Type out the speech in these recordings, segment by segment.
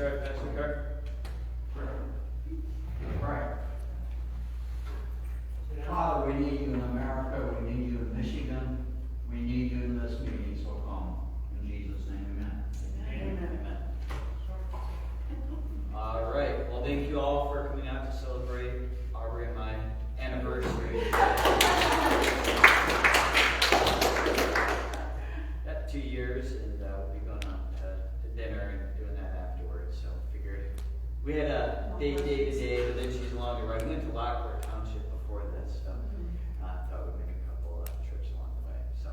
start, Pastor Carr? Right. Father, we need you in America, we need you in Michigan, we need you in this meeting, so come. In Jesus' name, amen. Amen. Amen. All right. Well, thank you all for coming out to celebrate Aubrey and my anniversary. That's 2 years, and we'll be going out to dinner and doing that afterwards. So figured we had a day today, but then she's along the road. We went to Lockport Township before this, so thought we'd make a couple trips along the way. So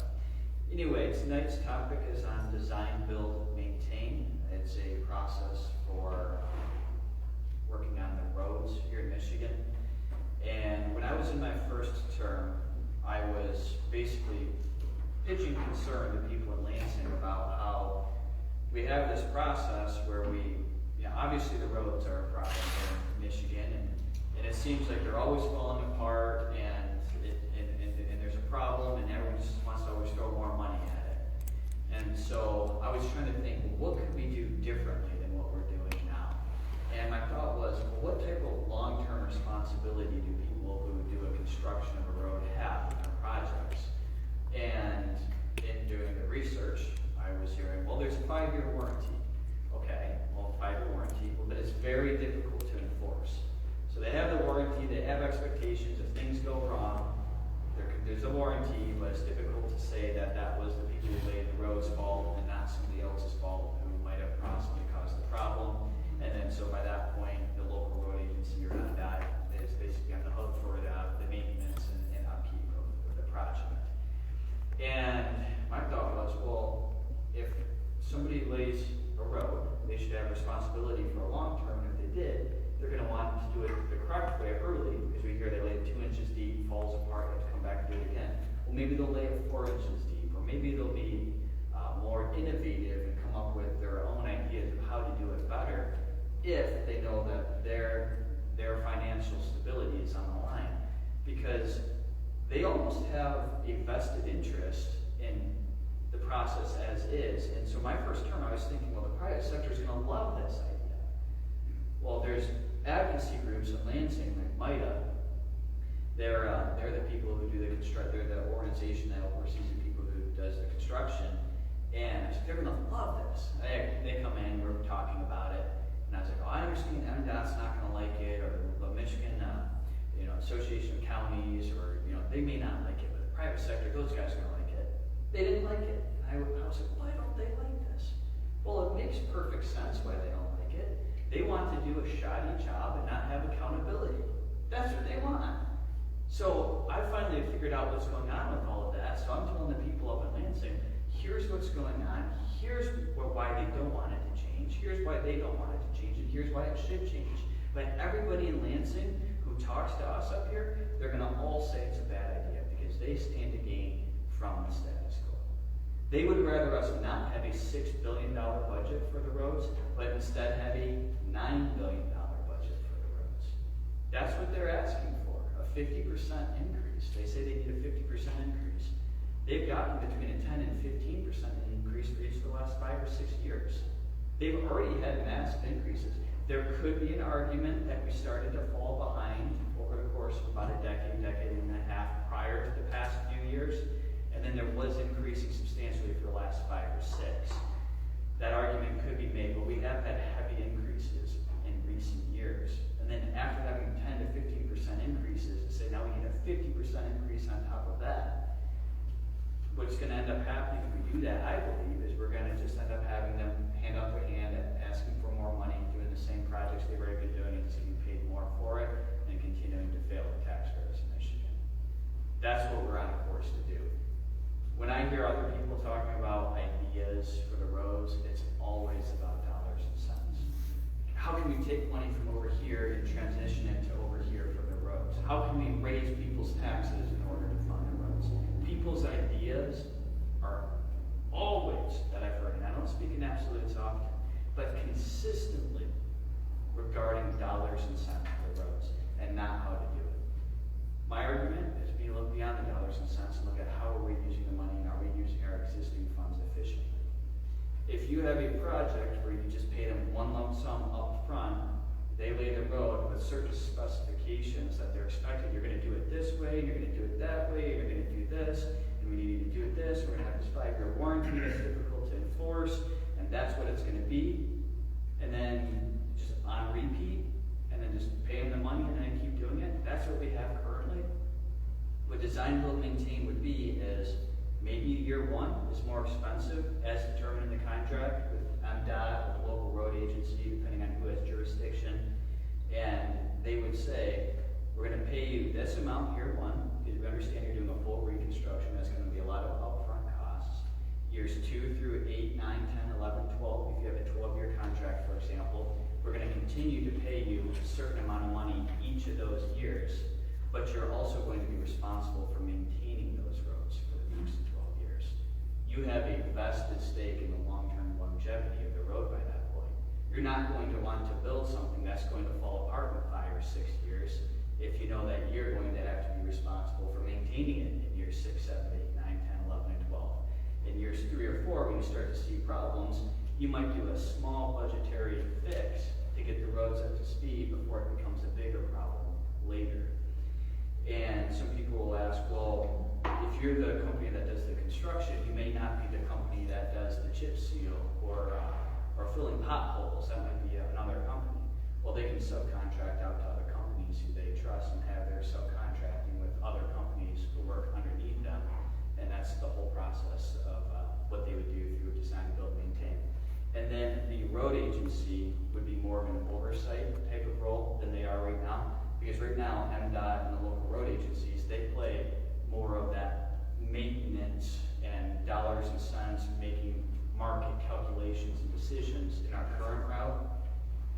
anyway, tonight's topic is on design, build, maintain. It's a process for working on the roads here in Michigan. And when I was in my first term, I was basically pitching concern to people in Lansing about how we have this process where obviously the roads are a problem in Michigan, and it seems like they're always falling apart, and there's a problem, and everyone just wants to always throw more money at it. And so I was trying to think, well, what could we do differently than what we're doing now? And my thought was, well, what type of long-term responsibility do people who do a construction of a road have in their projects? And in doing the research, I was hearing, well, there's a 5-year warranty. Okay, well, 5-year warranty, but it's very difficult to enforce. So they have the warranty, they have expectations. If things go wrong, there's a warranty, but it's difficult to say that that was the people who laid the road's fault and not somebody else's fault who might have possibly caused the problem. And then so by that point, the local road agency or NDOT is basically on the hook for the maintenance and upkeep of the project. And my thought was, well, if somebody lays a road, they should have responsibility for a long term. And if they did, they're going to want to do it the correct way early, because we hear they lay it 2 inches deep, falls apart, you have to come back and do it again. Well, maybe they'll lay it 4 inches deep, or maybe they'll be more innovative and come up with their own ideas of how to do it better if they know that their financial stability is on the line. Because they almost have a vested interest in the process as is. And so my first term, I was thinking, well, the private sector is going to love this idea. Well, there's advocacy groups in Lansing, like MITA. They're the people who do the construction. They're the organization that oversees the people who does the construction. And I said, they're going to love this. They come in, we're talking about it, and I was like, oh, I understand NDOT's not going to like it, or the Michigan, Association of Counties, or they may not like it, but the private sector, those guys are going to like it. They didn't like it. I was like, why don't they like this? Well, it makes perfect sense why they don't like it. They want to do a shoddy job and not have accountability. That's what they want. So I finally figured out what's going on with all of that. So I'm telling the people up in Lansing, here's what's going on. Here's why they don't want it to change. Here's why they don't want it to change. And here's why it should change. But everybody in Lansing who talks to us up here, they're going to all say it's a bad idea because they stand to gain from the status quo. They would rather us not have a $6 billion budget for the roads, but instead have a $9 billion budget for the roads. That's what they're asking for, a 50% increase. They say they need a 50% increase. They've gotten between a 10 and 15% increase for each of the last 5 or 6 years. They've already had massive increases. There could be an argument that we started to fall behind over the course of about a decade and a half prior to the past few years. And then there was increasing substantially for the last 5 or 6. That argument could be made, but we have had heavy increases in recent years. And then after having 10 to 15% increases, to say now we need a 50% increase on top of that, what's going to end up happening if we do that, I believe, is we're going to just end up having them hand up their hand at asking for more money, doing the same projects they've already been doing and just getting paid more for it, and continuing to fail the taxpayers in Michigan. That's what we're on course to do. When I hear other people talking about ideas for the roads, it's always about dollars and cents. How can we take money from over here and transition it to over here for the roads? How can we raise people's taxes in order to fund the roads? People's ideas are always, that I've heard, and I don't speak in absolutes often, but consistently regarding dollars and cents for the roads and not how to do it. My argument is we look beyond the dollars and cents and look at how are we using the money and are we using our existing funds efficiently. If you have a project where you just pay them one lump sum up front, they lay the road with certain specifications that they're expecting. You're gonna do it this way, you're gonna do it that way, you're gonna do this, and we need you to do it this, we're gonna have this 5-year warranty that's difficult to enforce, and that's what it's gonna be. And then just on repeat, and then just pay them the money and then keep doing it. That's what we have currently. What design, build, maintain would be is maybe year one is more expensive as determined in the contract with MDOT, with the local road agency, depending on who has jurisdiction. And they would say, we're gonna pay you this amount year one, because we understand you're doing a full reconstruction, that's gonna be a lot of upfront costs. Years 2 through 8, 9, 10, 11, 12, if you have a 12-year contract, for example, we're gonna continue to pay you a certain amount of money each of those years, but you're also going to be responsible for maintaining those roads for the next 12 years. You have a vested stake in the long-term longevity of the road by that point. You're not going to want to build something that's going to fall apart in 5 or 6 years if you know that you're going to have to be responsible for maintaining it in years 6, 7, 8, 9, 10, 11, and 12. In years 3 or 4, when you start to see problems, you might do a small budgetary fix to get the roads up to speed before it becomes a bigger problem later. And some people will ask, well, if you're the company that does the construction, you may not be the company that does the chip seal or filling potholes. That might be another company. Well, they can subcontract out to other companies who they trust and have their subcontracting with other companies who work underneath them. And that's the whole process of what they would do through design, build, maintain. And then the road agency would be more of an oversight type of role than they are right now. Because right now, MDOT and the local road agencies, they play more of that maintenance and dollars and cents, making market calculations and decisions in our current route.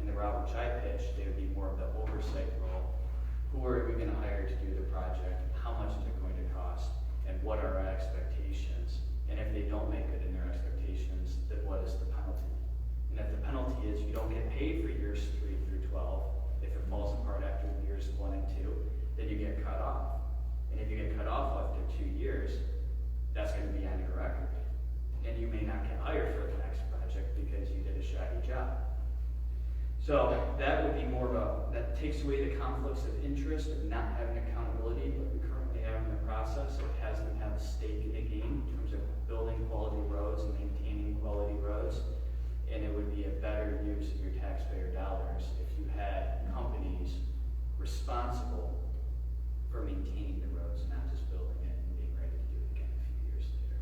In the route which I pitched, they would be more of the oversight role. Who are we gonna hire to do the project? How much is it going to cost? And what are our expectations? And if they don't make it in their expectations, then what is the penalty? And if the penalty is you don't get paid for years 3 through 12, if it falls apart after years 1 and 2, then you get cut off. And if you get cut off after 2 years, that's going to be on your record. And you may not get hired for the next project because you did a shoddy job. So that would be more of a, that takes away the conflicts of interest of not having accountability like we currently have in the process. It has them have a stake in the game in terms of building quality roads and maintaining quality roads. And it would be a better use of your taxpayer dollars if you had companies responsible for maintaining the roads, not just building it and being ready to do it again a few years later.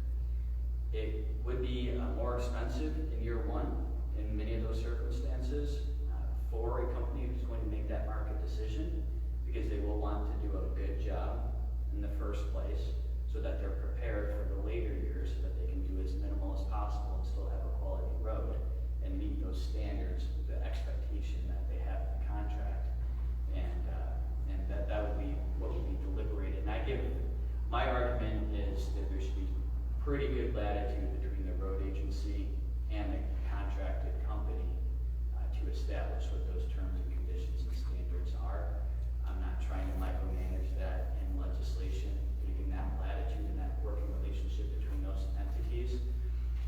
It would be more expensive in year one in many of those circumstances for a company who's going to make that market decision, because they will want to do a good job in the first place so that they're prepared for the later years so that they can do as minimal as possible and still have a quality road and meet those standards, the expectation that they have in the contract. And that would be what would be deliberated. And my argument is that there should be pretty good latitude between the road agency and the contracted company to establish what those terms and conditions and standards are. I'm not trying to micromanage that in legislation, giving that latitude and that working relationship between those entities.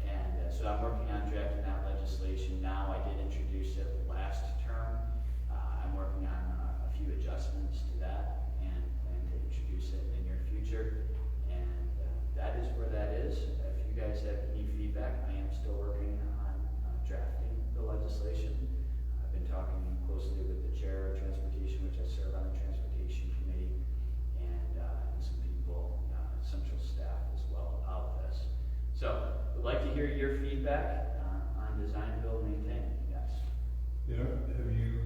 And so I'm working on drafting that legislation now. I did introduce it last term. I'm working on a few adjustments to that and plan to introduce it in the near future. And that is where that is. If you guys have any feedback, I am still working on drafting the legislation. I've been talking closely with the chair of transportation, which I serve on the transportation committee, and some people, central staff as well about this. So, would like to hear your feedback on design, build, maintain. Yes. You know, have you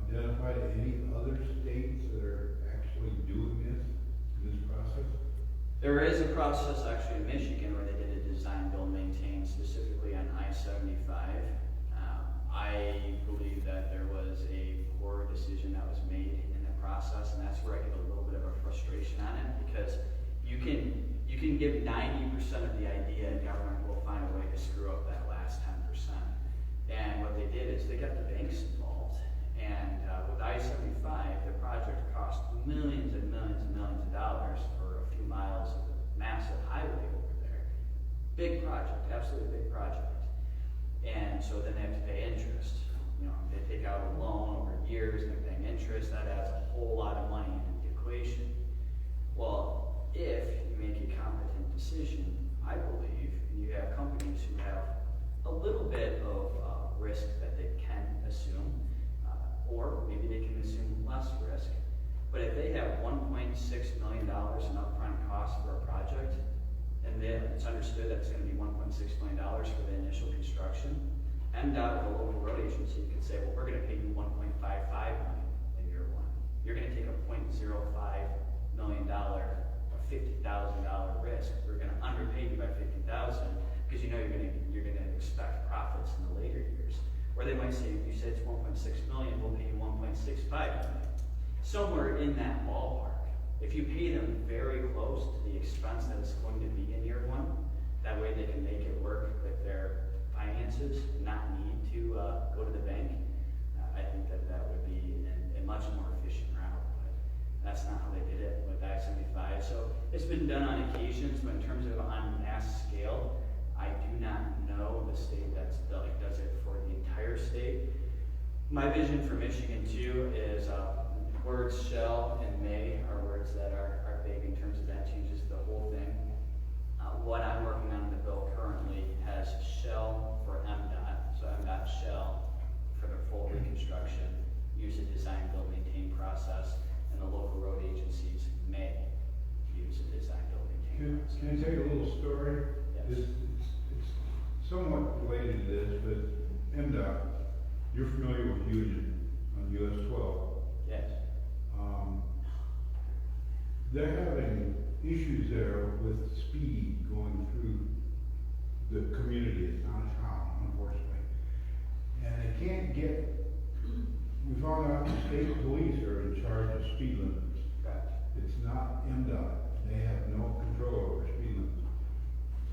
identified any other states that are actually doing this process? There is a process actually in Michigan where they did a design, build, maintain specifically on I-75. I believe that there was a poor decision that was made in the process, and that's where I get a little bit of a frustration on it, because you can give 90% of the idea and government will find a way to screw up that last 10%. And what they did is they got the banks involved. And with I-75, the project cost millions and millions and millions of dollars for a few miles of massive highway over there. Big project, absolutely big project. And so then they have to pay interest. You know, they take out a loan over years and they're paying interest, that adds a whole lot of money into the equation. Well, if you make a competent decision, I believe, and you have companies who have a little bit of risk that they can assume, or maybe they can assume less risk. But if they have $1.6 million in upfront costs for a project, and then it's understood that it's going to be $1.6 million for the initial construction, MDOT or the local road agency can say, well, we're going to pay you $1.55 million in year one. You're going to take a $0.05 million, a $50,000 risk. We're going to underpay you by $50,000 because you know you're going to expect profits in the later years. Or they might say, if you said it's 1.6 million, we'll pay you 1.65 million. Somewhere in that ballpark. If you pay them very close to the expense that it's going to be in year one, that way they can make it work with their finances and not need to go to the bank. I think that would be a much more efficient route, but that's not how they did it with I-75. So it's been done on occasions, but in terms of on mass scale, I do not know the state that does it for the entire state. My vision for Michigan too is words shall and may are words that are big in terms of that changes the whole thing. What I'm working on in the bill currently has shall for MDOT, so MDOT shall for the full reconstruction use a design, build, maintain process, and the local road agencies may use a design, build, maintain process. Can I tell you a little story? Yes. It's somewhat related to this, but MDOT, you're familiar with Union on US 12. Yes. They're having issues there with speed going through the community. It's not a town, unfortunately. And they can't get, we found out the state police are in charge of speed limits. Right. It's not MDOT. They have no control over speed limits.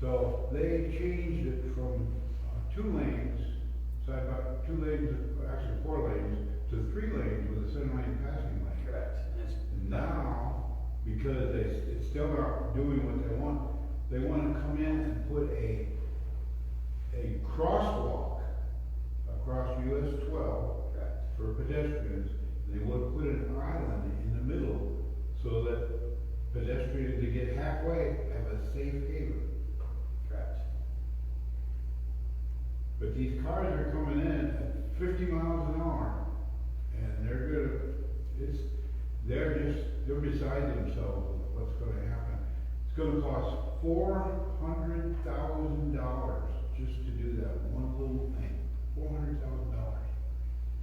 So they changed it from 2 lanes, actually 4 lanes, to 3 lanes with a center lane passing lane. Correct. And now, because it's still not doing what they want to come in and put a crosswalk across US 12 Correct. for pedestrians. They would put an island in the middle so that pedestrians that get halfway have a safe haven. Correct. But these cars are coming in at 50 miles an hour, and they're beside themselves with what's going to happen. It's going to cost $400,000 just to do that one little thing. $400,000.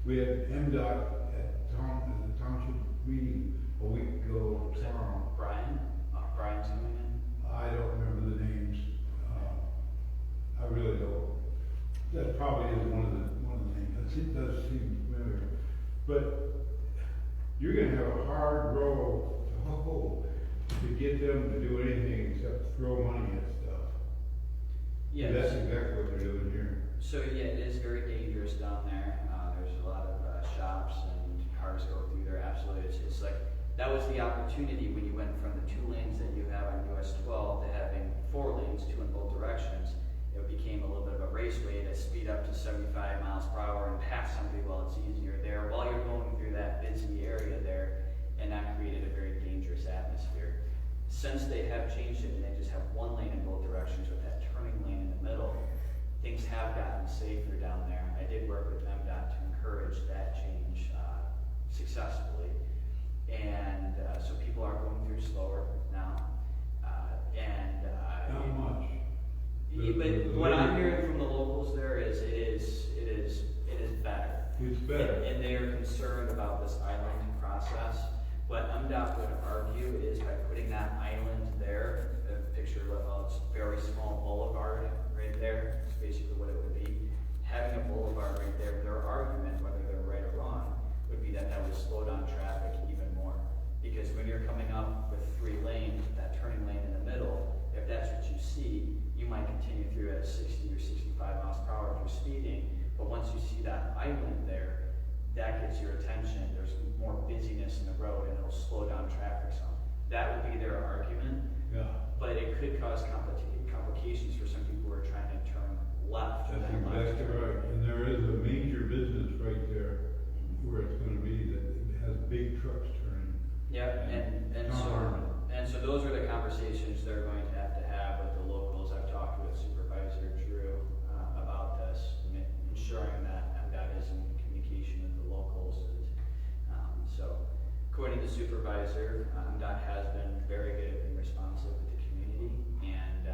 We had MDOT at the township meeting a week ago tomorrow. Brian's coming in? I don't remember the names. I really don't. That probably is one of the things. It does seem familiar. But you're going to have a hard row to hoe to get them to do anything except throw money at stuff. Yes. That's exactly what they're doing here. So yeah, it is very dangerous down there. There's a lot of shops and cars go through there. Absolutely, it's like that was the opportunity when you went from the 2 lanes that you have on US 12 to having 4 lanes, 2 in both directions. It became a little bit of a raceway to speed up to 75 miles per hour and pass somebody while it's easier there, while you're going through that busy area there, and that created a very dangerous atmosphere. Since they have changed it and they just have 1 lane in both directions with that turning lane in the middle, things have gotten safer down there. I did work with MDOT to encourage that change successfully, and so people are going through slower now. Not much. But what I'm hearing from the locals there is it is better. It's better. And they are concerned about this island process. What MDOT would argue is by putting that island there, picture it's a very small boulevard right there. It's basically what it would be. Having a boulevard right there, their argument, whether they're right or wrong, would be that would slow down traffic even more. Because when you're coming up with 3 lanes, that turning lane in the middle, if that's what you see, you might continue through at 60 or 65 miles per hour if you're speeding, but once you see that island there, that gets your attention. There's more busyness in the road and it'll slow down traffic some. That would be their argument, Yeah. but it could cause complications for some people who are trying to turn left. That's and then left. exactly right. supervisor, MDOT has been very good at being responsive with the community, and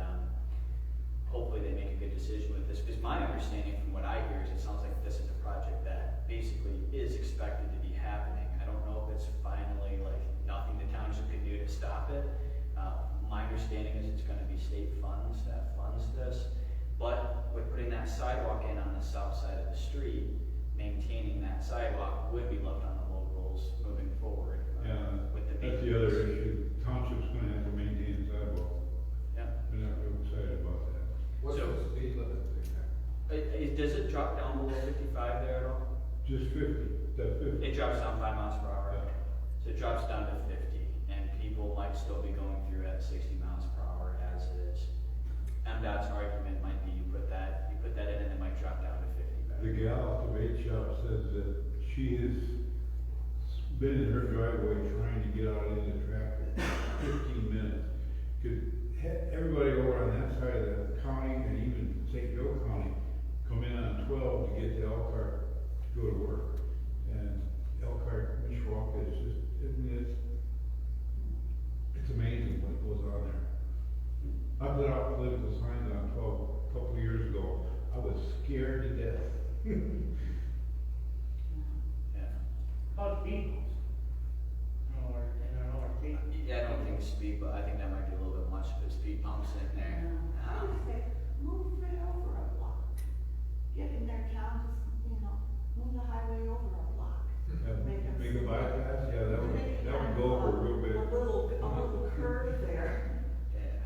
hopefully they make a good decision with this, because my understanding from what I hear is it sounds like this is a project that basically is expected to be happening. I don't know if it's finally like nothing the township can do to stop it. My understanding is it's gonna be state funds that funds this, but with putting that sidewalk in on the south side of the street, maintaining that sidewalk would be left on the locals moving forward. Yeah, With the that's the other issue. Township's gonna have to maintain the sidewalk. Yeah. We're not real excited about that. What's So- the speed limit thing? Does it drop down below 55 there at all? Just 50, that's 50. It drops down 5 miles per hour. Yeah. So it drops down to 50, and people might still be going through at 60 miles per hour as is. MDOT's argument might be you put that in and it might drop down to 50 back. The gal at the bait shop says that she has been in her driveway trying to get out into traffic 15 minutes. Cause everybody over on that side of the county and even St. Joe County come in on 12 to get to Elkhart to go to work. And Elkhart, Mishawaka is just, I mean, it's amazing what goes on there. I put out political signs on 12 a couple of years ago. I was scared to death. Yeah. About speed bumps. Yeah, I don't think speed, but I think that might be a little bit much to put speed bumps in there. I would say, move it over a block. Get in there, John, just, move the highway over a block. Make a bypass, yeah, that would go over real big. A little curve there. Yeah.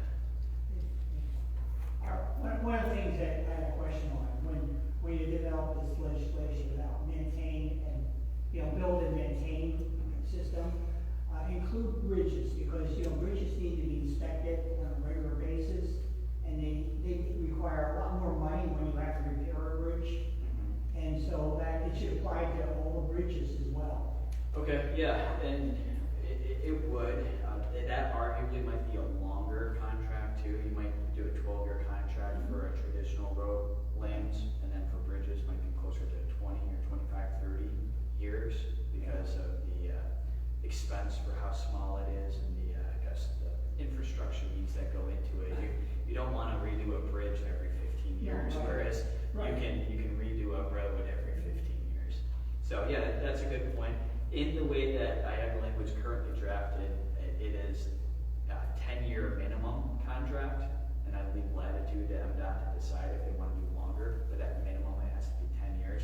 One of the things that I had a question on, when you develop this legislation about maintain and, build and maintain system, include bridges, because, bridges need to be inspected on a regular basis, and they require a lot more money when you have to repair a bridge, and so that it should apply to all the bridges as well. Okay, yeah, and it would, that arguably might be a longer contract too. You might do a 12-year contract for a traditional road lanes, and then for bridges might be closer to 20 or 25, 30 years because of the expense for how small it is and the, I guess, the infrastructure needs that go into it. You don't want to redo a bridge every 15 years, No, right. whereas Right. you can redo a road every 15 years. So yeah, that's a good point. In the way that I have the language currently drafted, it is a 10-year minimum contract, and I leave latitude to MDOT to decide if they want to do longer, but at minimum it has to be 10 years.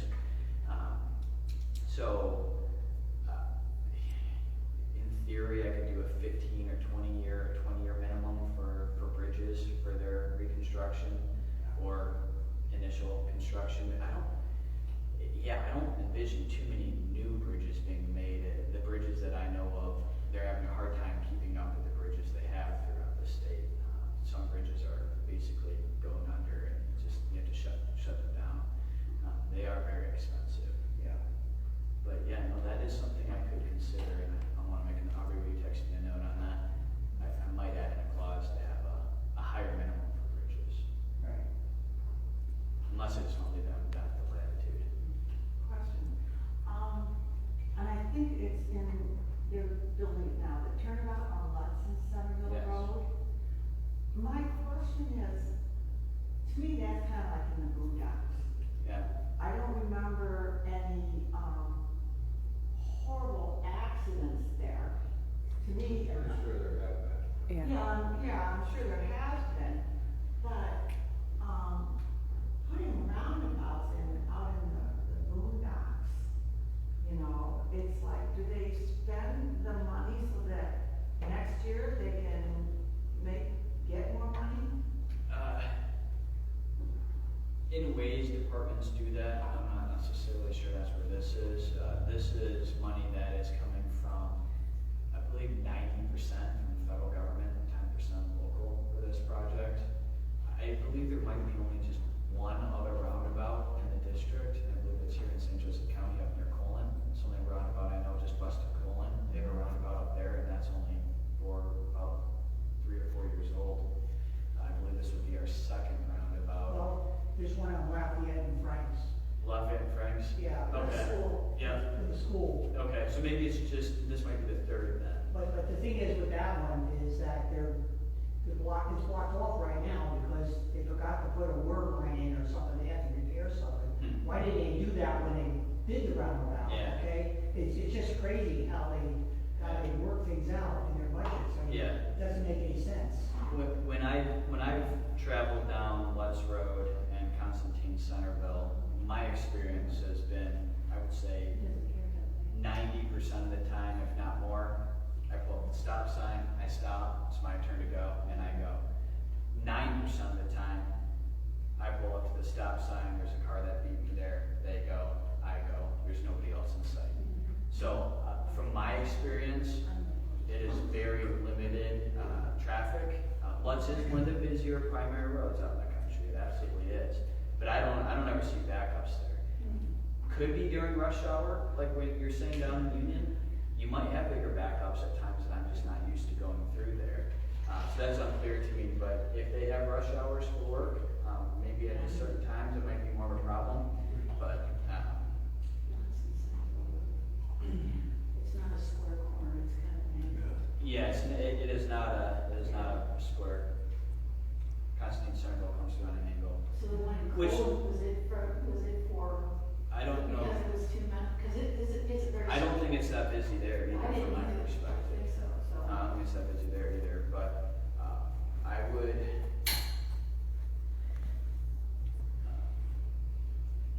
In theory, I could do a 15 or 20-year minimum for bridges for their reconstruction or initial construction. I don't envision too many new bridges being made. The bridges that I know of, they're having a hard time keeping up with the bridges they have throughout the state. Some bridges are basically going under and you have to shut them down. They are very expensive. Yeah. But yeah, no, that is something I could consider, and I want to make I'll be texting a note on that. I might add in a clause to have a higher minimum for bridges, Right. unless it's only them got the latitude. Question. And I think it's they're building it now, the turnabout on Lutz Centerville Yes. Road. My question is, to me, that's kind of like in the boondocks. Yeah. I don't remember any, horrible accidents there. To me, I'm sure there have been. I'm sure there has been, but, putting roundabouts out in the boondocks, it's like, do they spend the money so that next year they can get more money? In ways, departments do that. I'm not necessarily sure that's where this is. This is money that is coming from, I believe, 90% from the federal government and 10% local for this project. I believe there might be only just one other roundabout in the district, and I believe it's here in St. Joseph County up near Colon. It's the only roundabout I know just west of Colon. They have a roundabout up there, and that's only about 3 or 4 years old. I believe this would be our second roundabout. Well, there's one on Lafayette and Franks. Lafayette and Franks? Yeah, the Okay. school. Yeah. In the school. Okay, so maybe it's just, this might be the third then. But the thing is with that one is that it's blocked off right now because they forgot to put a word line in or something, they had to repair something. Why didn't they do that when they did the roundabout, Yeah. okay? It's just crazy how they work things out in their budgets, I mean, Yeah. it doesn't make any sense. When I've traveled down Lutz Road and Constantine Centerville, my experience has been, I would say, 90% of the time, if not more, I pull up the stop sign, I stop, it's my turn to go, and I go. 9% of the time, I pull up to the stop sign, there's a car that beat me there, they go, I go, there's nobody else in sight. So, from my experience, it is very limited traffic. Lutz is one of the busier primary roads out in the country, it absolutely is. But I don't ever see backups there. Could be during rush hour, like what you're saying down in Union. You might have bigger backups at times that I'm just not used to going through there. So that's unclear to me, but if they have rush hours for work, maybe at certain times it might be more of a problem, but, It's not a square corner, it's kind of an angle. yes, it is not a square. Constantine Centerville comes through on an angle. So the one in Which- Cole, was it for, I don't know, because it was too much, because it's a very. I don't think it's that busy there either I didn't from my either. I perspective. think so, so. I don't think it's that busy there either, but, I would. Trying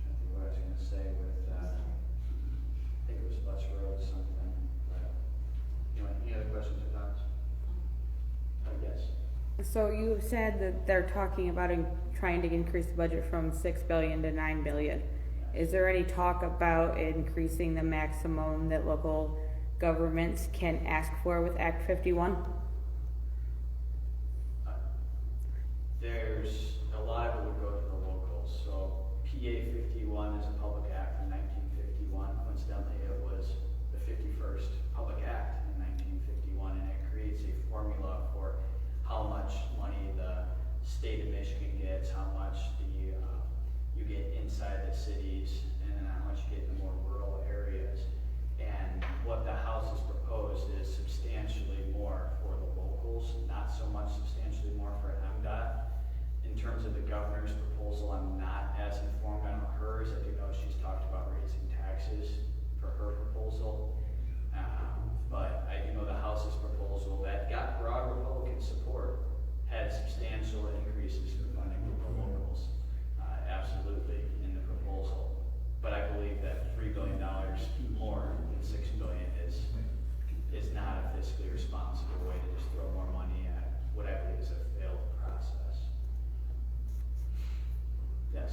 to think what I was gonna say with, I think it was Butch Road something, but, any other questions or thoughts? Yes. So you said that they're talking about trying to increase the budget from 6 billion to 9 billion. Is there any talk about increasing the maximum that local governments can ask for with Act 51? There's, a lot of it would go to the locals, so PA 51 is a public act from 1951, coincidentally it was the 51st public act in 1951, and it creates a formula for how much money the state of Michigan gets, how much you get inside the cities, and then how much you get in the more rural areas. And what the House has proposed is substantially more for the locals, not so much substantially more for MDOT. In terms of the governor's proposal, I'm not as informed on hers. I do know she's talked about raising taxes for her proposal. But I do know the House's proposal that got broad Republican support had substantial increases for funding for the locals. Absolutely in the proposal. But I believe that $3 billion more than $6 billion is not a fiscally responsible way to just throw more money at what I believe is a failed process. Yes.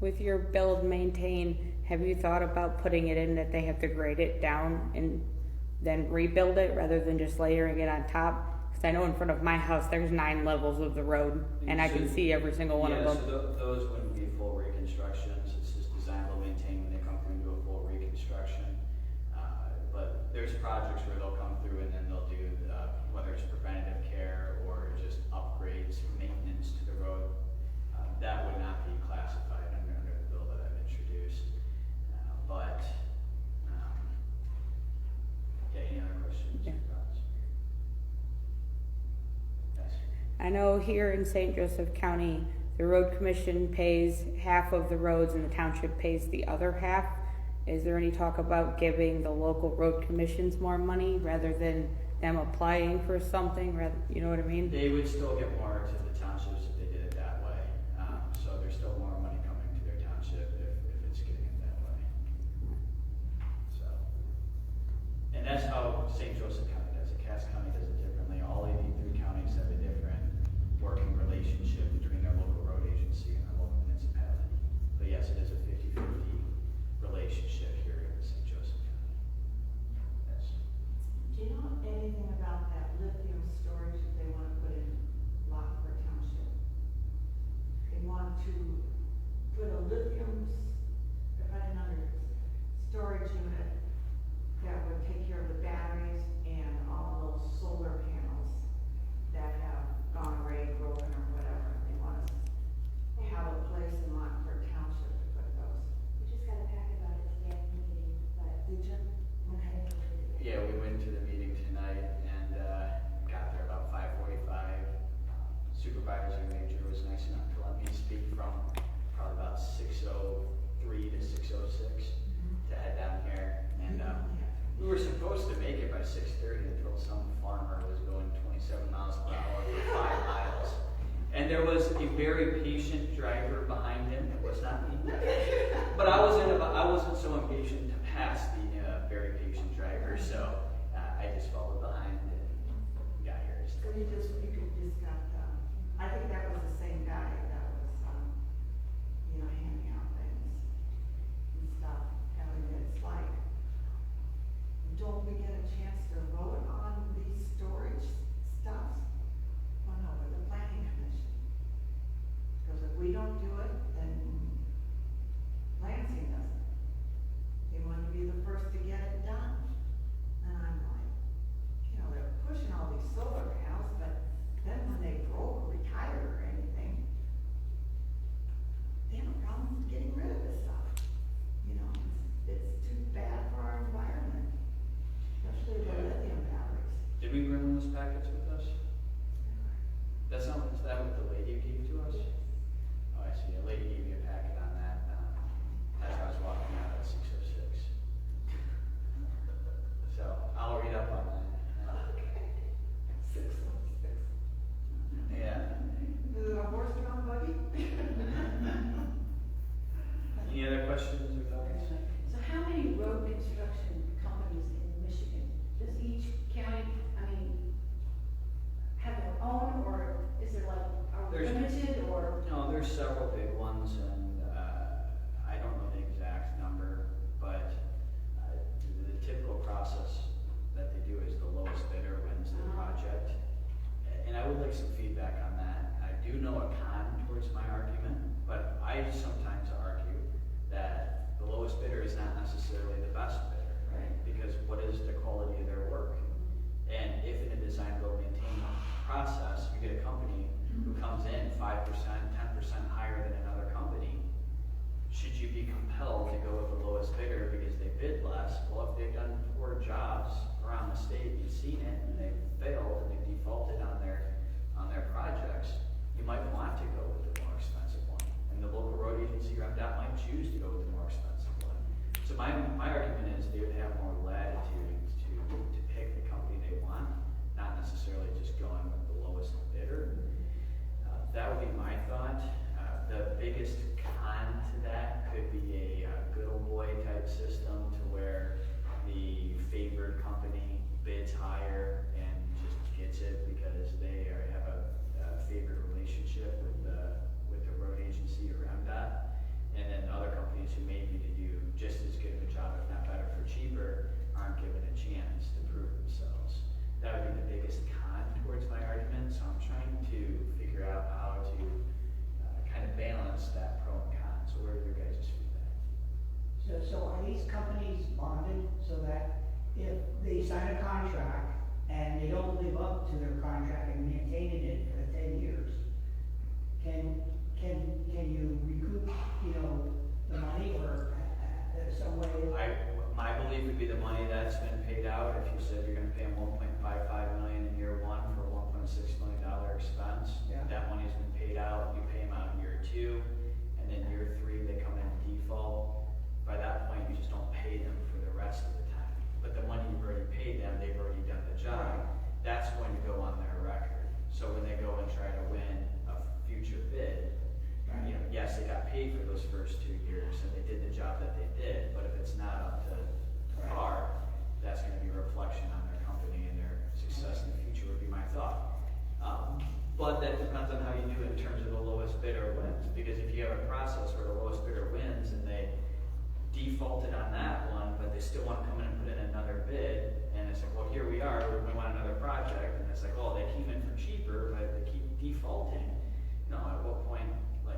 With your build maintain, have you thought about putting it in that they have to grade it down and then rebuild it rather than just layering it on top? Because I know in front of my house there's 9 levels of the road and I can see every single one of them. Yeah, so those wouldn't be full reconstructions. It's just designed to maintain when they come through and do a full reconstruction. But there's projects where they'll come through and then they'll do whether it's preventative care or just upgrades, maintenance to the road. That would not be classified under the bill that I've introduced. Any other questions? Yeah. or thoughts? Yes. I know here in St. Joseph County, the road commission pays half of the roads and the township pays the other half. Is there any talk about giving the local road commissions more money rather than them applying for something, you know what I mean? They would still get more to the townships if they did it that way. So there's still more money coming to their township if it's getting it that way. So, and that's how St. Joseph County does it. Cass County does it differently. All 83 counties have a different working relationship between their local road agency and their local municipality. But yes, it is a 50-50 relationship here in St. Joseph County. Yes. Do you know anything about that lithium storage that they want to put in Lockport there was a very patient driver behind him. It was not me. But I wasn't so impatient to pass the very patient driver, so I just followed behind and got here. So you could just got, I think that was the same guy that was, handing out things and stuff. And it's like, don't we get a chance to vote on these storage stuff? Well, no, we're the planning commission. Because if we don't do it, then Lansing doesn't. They want to be the first to get it done. And I'm like, they're pushing all these solar panels, but then when they broke or retired or anything, they have a problem getting rid of this stuff. It's too bad for our environment, especially the lithium batteries. Did we bring those packets with us? Is that what the lady gave to us? Oh, I see. A lady gave me a packet on that as I was walking out at 6:06. So I'll read up on that. Okay. 606. Yeah. Is it a horse-drawn buggy? Any other questions or thoughts? So how many road construction companies in Michigan? Does each county, have their own, or is there are we There's- limited, or? No, there's several big ones, and I don't know the exact number, but the typical process that they do is the lowest bidder wins the project. And I would like some feedback on that. I do know a con towards my argument, but I sometimes argue that the lowest bidder is not necessarily the best bidder, right? Because what is the quality of their work? And if in a design build maintain process, you get a company who comes in 5%, 10% higher than another company, should you be compelled to go with the lowest bidder because they bid less? Well, if they've done poor jobs around the state, you've seen it, and they've failed and they've defaulted on their projects, you might want to go with the more expensive one. And the local road agency or MDOT might choose to go with the more expensive one. So my argument is they would have more latitude to pick the company they want, not necessarily just going with the lowest bidder. That would be my thought. The biggest con to that could be a good old boy type system to where the favored company bids higher and just gets it because they have a favored relationship with the road agency or MDOT. And then other companies who may be to do just as good of a job, if not better, for cheaper, aren't given a chance to prove themselves. That would be the biggest con towards my argument. So I'm trying to figure out how to kind of balance that pro and con. So where are your guys' feedback? So are these companies bonded so that if they sign a contract and they don't live up to their contract and maintaining it for 10 years, can you recoup, the money or some way? My belief would be the money that's been paid out, if you said you're gonna pay them $1.55 million in year one for a $1.6 million expense, Yeah. that money's been paid out, you pay them out in year two, and then year three, they come in default. By that point, you just don't pay them for the rest of the time. But the money you've already paid them, they've already done the job, that's going to go on their record. So when they go and try to win a future bid, yes, they got paid for those first 2 years and they did the job that they did, but if it's not up to par, that's going to be a reflection on their company and their success in the future would be my thought. But that depends on how you do it in terms of the lowest bidder wins, because if you have a process where the lowest bidder wins and they defaulted on that one, but they still want to come in and put in another bid, and it's like, well, here we are, we want another project, and it's like, oh, they came in for cheaper, but they keep defaulting. At what point,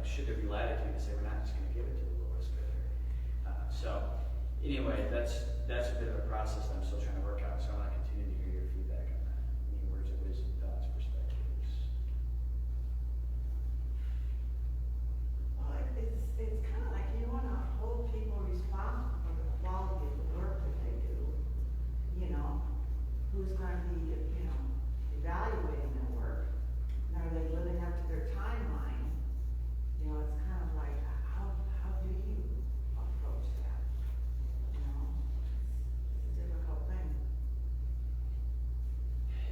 should there be latitude to say we're not just going to give it to the lowest bidder? So, anyway, that's a bit of a process that I'm still trying to work out. So I want to continue to hear your feedback on that. Any words of wisdom, thoughts, perspectives? Well, it's kind of like you want to hold people responsible for the quality of the work that they do. Who's going to be, evaluating their work? And are they living up to their timeline? It's kind of like, how do you approach that? It's a difficult thing.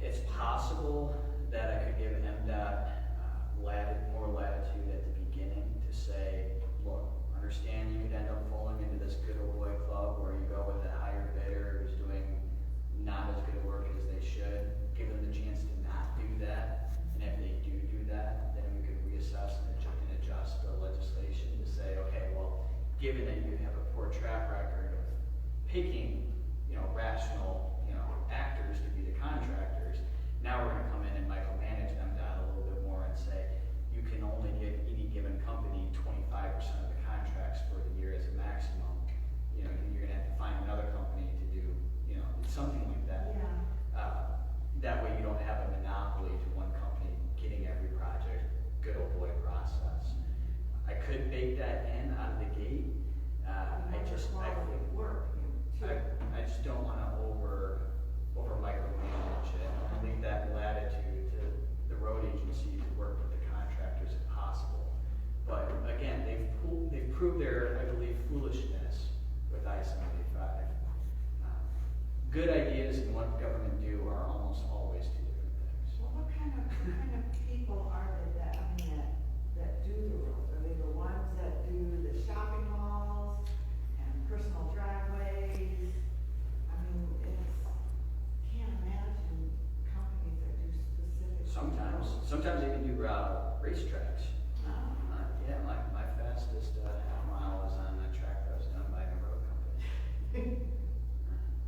It's possible that I could give MDOT more understand you could end up falling into this good old boy club where you go with a higher bidder who's doing not as good work as they should. Give them the chance to not do that, and if they do that, then we could reassess and adjust the legislation to say, okay, well, given that you have a poor track record of picking, rational, actors to be the contractors, now we're gonna come in and micromanage them down a little bit more and say, you can only give any given company 25% of the contracts for the year as a maximum. You're gonna have to find another company to do, something like that. Yeah. That way you don't have a monopoly to one company getting every project, good old boy process. I could bake that in out of the gate. I just don't want to over micromanage it. I leave that latitude to the road agency to work with the contractors if possible. But again, they've proved their, I believe, foolishness with I-75. Good ideas and what government do are almost always two different things. Well, what kind of people are they that do the roads? Are they the ones that do the shopping malls and personal driveways? I mean, can't imagine companies that do specific. Sometimes they can do racetracks. Yeah, my fastest half mile was on a track that was done by a road company.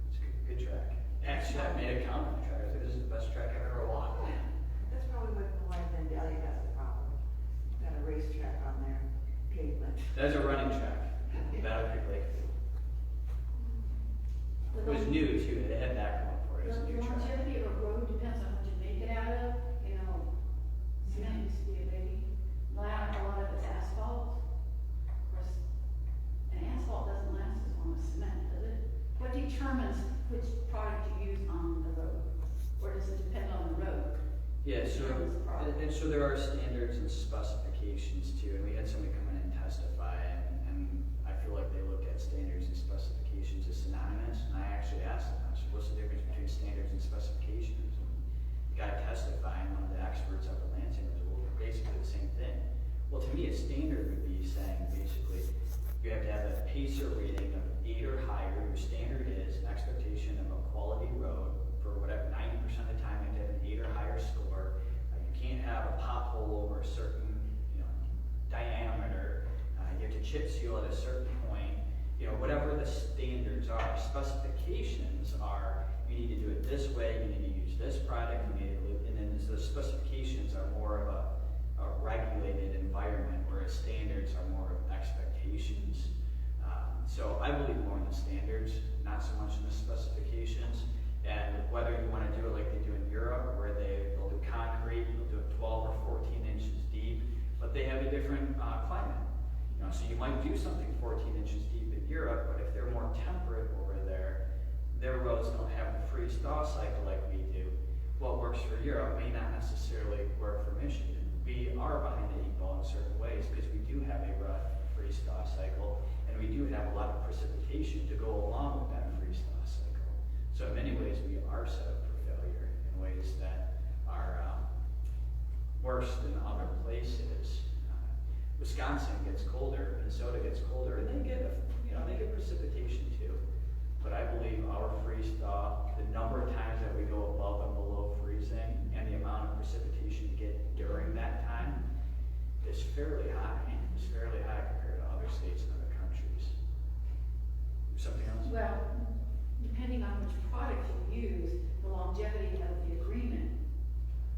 It's a good track. Actually, I made a comment track. I think this is the best track I've ever walked. That's probably why Vandalia has the problem. Got a racetrack on their pavement. That's a running track. Battle Creek Lake. It was new too. They had that going for it. It was a The new track. longevity of a road depends on what you make it out of, cement used to be a biggie. A lot of it's asphalt. Of course, and asphalt doesn't last as long as cement, does it? What determines which product you use on the road? Or does it depend on the road? Yeah, so there are standards and specifications too, and we had somebody come in and testify, and I feel like they look at standards and specifications as synonymous, and I actually asked them, I said, what's the difference between standards and specifications? And the guy testifying, one of the experts up in Lansing, was, well, they're basically the same thing. Well, to me, a standard would be saying, basically, you have to have a PACER rating of 8 or higher. Your standard is expectation of a quality road for whatever, 90% of the time you have to have an 8 or higher score. You can't have a pothole over a certain, diameter. You have to chip seal at a certain point. Whatever the standards are. Specifications are, you need to do it this way, you need to use this product, and then the specifications are more of a regulated environment, whereas standards are more of expectations. So I believe more in the standards, not so much in the specifications. And whether you want to do it like they do in Europe, where they'll do concrete, they'll do it 12 or 14 inches deep, but they have a different climate. So you might do something 14 inches deep in Europe, but if they're more temperate over there, their roads don't have the freeze-thaw cycle like we do. What works for Europe may not necessarily work for Michigan. We are behind the 8 ball in certain ways because we do have a rough freeze-thaw cycle, and we do have a lot of precipitation to go along with that freeze-thaw cycle. So in many ways, we are set up for failure in ways that are worse than other places. Wisconsin gets colder, Minnesota gets colder, and they get precipitation too. But I believe our freeze-thaw, the number of times that we go above and below freezing, and the amount of precipitation you get during that time is fairly high. It's fairly high compared to other states and other countries. Something else? Well, depending on which product you use, the longevity of the agreement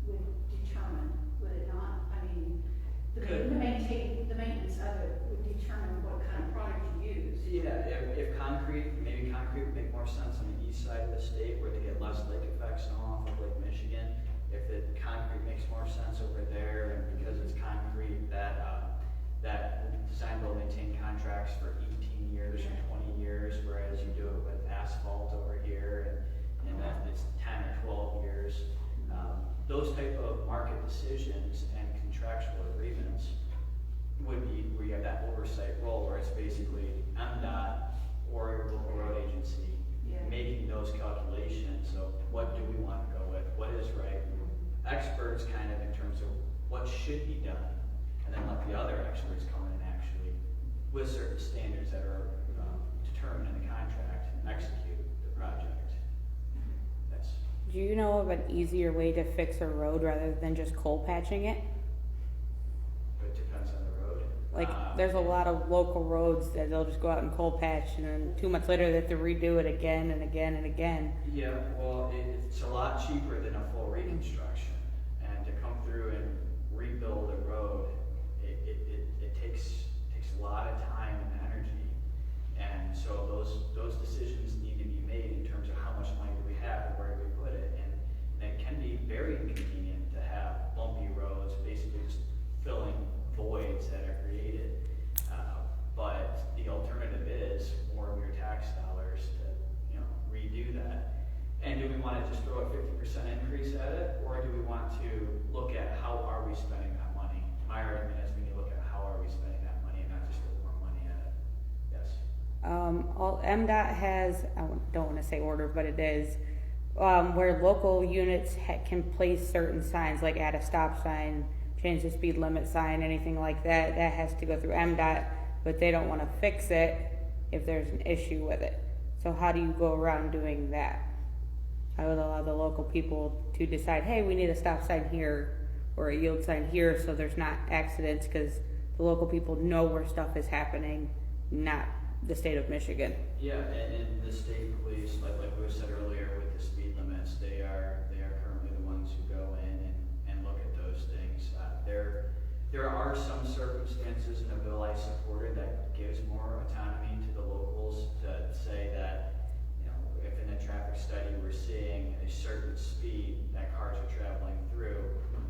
would determine, would it not? I mean, the maintenance of it would determine what kind of product you use. Yeah, if maybe concrete would make more sense on the east side of the state where they get less lake effects off of Lake Michigan. If the concrete makes more sense over there, and because it's concrete, that design build maintain contracts for 18 years or 20 years, whereas you do it with asphalt over here, and then it's 10 or 12 years. Those type of market decisions and contractual agreements would be where you have that oversight role, where it's basically MDOT or your local road agency making those calculations of what do we want to go with, what is right. Experts in terms of what should be done, and then let the other experts come in and actually with certain standards that are determined in the contract, execute the project. That's, Do you know of an easier way to fix a road rather than just coal patching it? it depends on the road. Like, there's a lot of local roads that they'll just go out and coal patch, and then 2 months later they have to redo it again and again and again. Yeah, well, it's a lot cheaper than a full reconstruction, and to come through and rebuild a road, it takes a lot of time and energy, and so those decisions need to be made in terms of how much money do we have and where do we put it, and it can be very inconvenient to have bumpy roads, basically just filling voids that are created, but the alternative is more of your tax dollars to, redo that. And do we want to just throw a 50% increase at it, or do we want to look at how are we spending that money? My argument is we need to look at how are we spending that money and not just throw more money at it. Yes. MDOT has, I don't want to say order, but it is, where local units can place certain signs, like add a stop sign, change the speed limit sign, anything like that. That has to go through MDOT, but they don't want to fix it if there's an issue with it. So how do you go around doing that? I would allow the local people to decide, hey, we need a stop sign here or a yield sign here so there's not accidents, because the local people know where stuff is happening, not the state of Michigan. Yeah, and the state police, like we said earlier with the speed limits, they are currently the ones who go in and look at those things. There are some circumstances in a bill I supported that gives more autonomy to the locals to say that, if in a traffic study we're seeing a certain speed that cars are traveling through,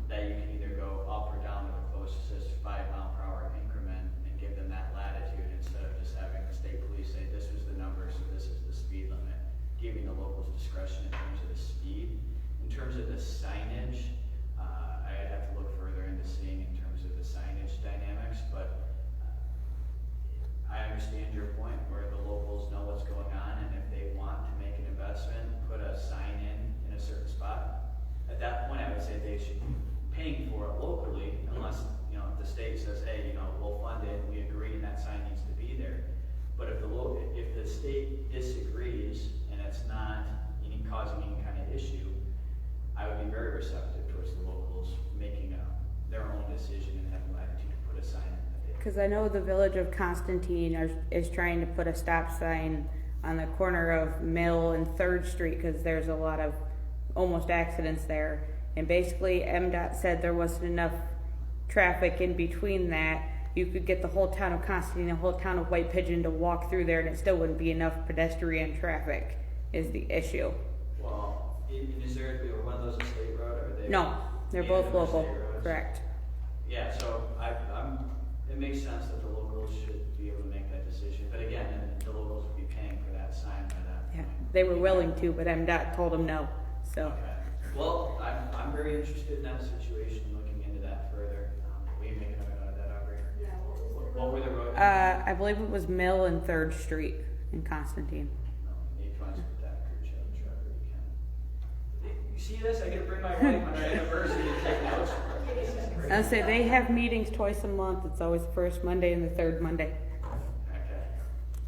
that you can either go up or down to the closest 5-mile-per-hour increment and give them that latitude instead of just having the state police say this was the number, so this is the speed limit, giving the locals discretion in terms of the speed. In terms of the signage, I'd have to look further into seeing in terms of the signage dynamics, but I understand your point where the locals know what's going on, and if they want to make an investment, put a sign in a certain spot, at that point I would say they should be paying for it locally, unless, if the state says, hey, we'll fund it, we agree, and that sign needs to be there. But if the state disagrees and it's not causing any kind of issue, I would be very receptive towards the locals making their own decision and having latitude to put a sign in. Because I know the village of Constantine is trying to put a stop sign on the corner of Mill and 3rd Street, because there's a lot of almost accidents there. And basically MDOT said there wasn't enough traffic in between that. You could get the whole town of Constantine, the whole town of White Pigeon to walk through there, and it still wouldn't be enough pedestrian traffic is the issue. Well, is there one of those a state road, or are they? No, they're neither both of them are local, state roads? correct. Yeah, so it makes sense that the locals should be able to make that decision, but again, the locals would be paying for that sign by that Yeah, point. they were willing to, but MDOT told them no, so. Okay. Well, I'm very interested in that situation, looking into that further. Will you make a note of that, Aubrey? Yeah, What were the roads? I believe it was Mill and 3rd Street in Constantine. No, you can with that crew chill, Trevor, you can. You see this? I get to bring my wife on our anniversary to take notes. This is great. I'll say they have meetings twice a month. It's always the first Monday and the third Monday. Okay.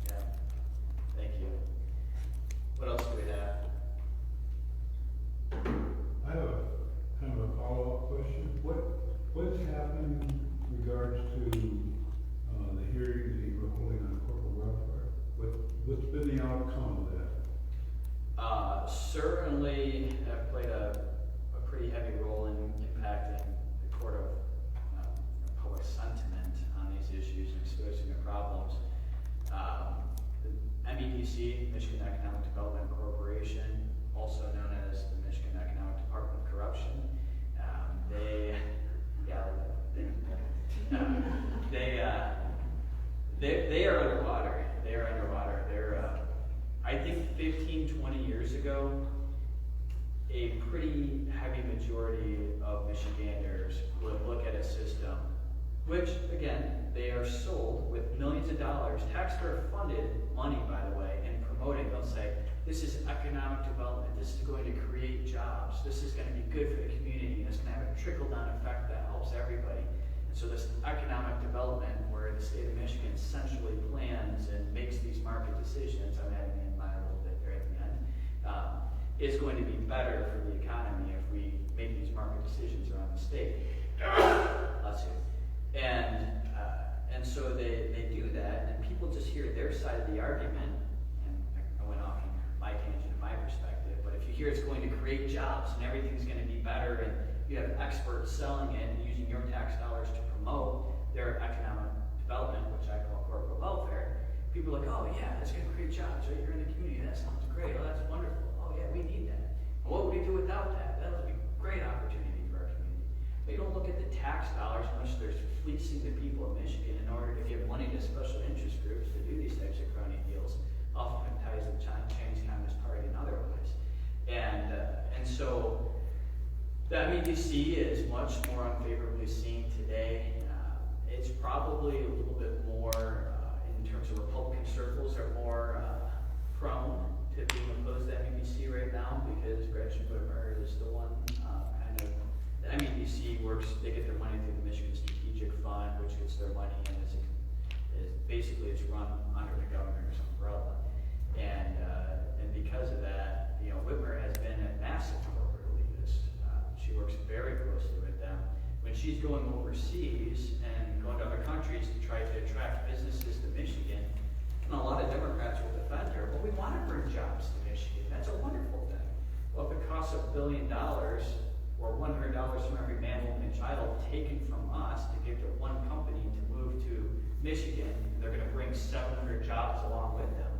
Yeah. Thank you. What else do we have? I have kind of a follow-up question. What's happened in regards to, the hearings that you were holding on corporate welfare? What's been the outcome of that? Certainly have played a pretty heavy role in impacting the court of public sentiment on these issues and exposing the problems. The MEDC, Michigan Economic Development Corporation, also known as the Michigan Economic Department of Corruption, they are underwater. They are underwater. I think 15, 20 years ago, a pretty heavy majority of Michiganders would look at a system, which, again, they are sold with millions of dollars, taxpayer-funded money, by the way, and promoting. They'll say, this is economic development, this is going to create jobs, this is going to be good for the community, and it's going to have a trickle-down effect that helps everybody. And so this economic development where the state of Michigan centrally plans and makes these market decisions, I'm adding in mine a little bit there at the end, is going to be better for the economy if we make these market decisions around the state. Bless you. And so they do that, and people just hear their side of the argument, and I went off on my tangent, my perspective, but if you hear it's going to create jobs and everything's going to be better, and you have experts selling it and using your tax dollars to promote their economic development, which I call corporate welfare, people are like, oh yeah, it's going to create jobs right here in the community. That sounds great. Oh, that's wonderful. Oh yeah, we need that. And what would we do without that? That would be a great opportunity for our community. But you don't look at the tax dollars, which there's fleecing the people of Michigan in order to give money to special interest groups to do these types of crony deals, often ties with Chinese Communist Party and otherwise. And so the MEDC is much more unfavorably seen today. It's probably a little bit more, in terms of Republican circles, are more prone to being opposed to MEDC right now because Gretchen Whitmer is the one kind of, the MEDC works, they get their money through the Michigan Strategic Fund, which gets their money and is basically it's run under the governor's umbrella. And because of that, you know, Whitmer has been a massive corporate elitist. She works very closely with them. When she's going overseas and going to other countries to try to attract businesses to Michigan, and a lot of Democrats will defend her, well, we want to bring jobs to Michigan. That's a wonderful thing. Well, if it costs $1 billion or $100 from every man, woman, and child taken from us to give to one company to move to Michigan, and they're going to bring 700 jobs along with them.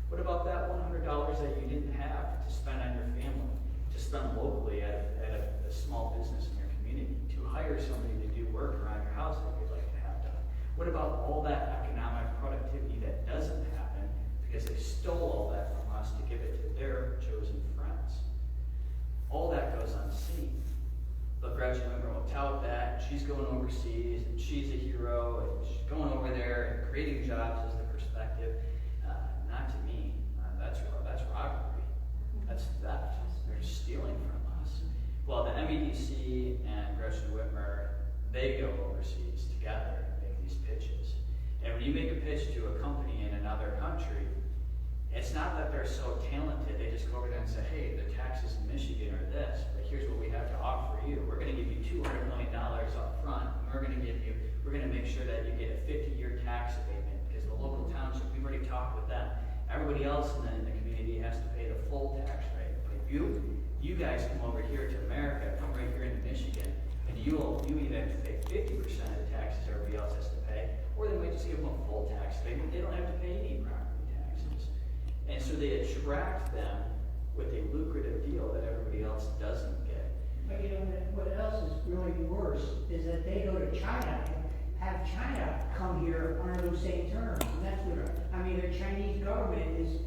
What about that $100 that you didn't have to spend on your family, to spend locally at a small business in your community, to hire somebody to do work around your house that you'd like to have done? What about all that economic productivity that doesn't happen because they stole all that from us to give it to their chosen friends? All that goes unseen. But Gretchen Whitmer will tout that. She's going overseas, and she's a hero, and she's going over there and creating jobs as the perspective. Not to me. That's robbery. That's theft. They're stealing from us. Well, the MEDC and Gretchen Whitmer, they go overseas together and make these pitches. And when you make a pitch to a company in another country, it's not that they're so talented. They just go over there and say, hey, the taxes in Michigan are this, but here's what we have to offer you. We're going to give you $200 million up front. And we're going to make sure that you get a 50-year tax abatement because the local township, we've already talked with them. Everybody else in the community has to pay the full tax rate. But if you guys come over here to America, come right here into Michigan, and you either have to pay 50% of the taxes everybody else has to pay, or they might just give them a full tax abatement. They don't have to pay any property taxes. And so they attract them with a lucrative deal that everybody else doesn't get. But you know, what else is really worse is that they go to China and have China come here under those same terms. And that's what, I mean, the Chinese government is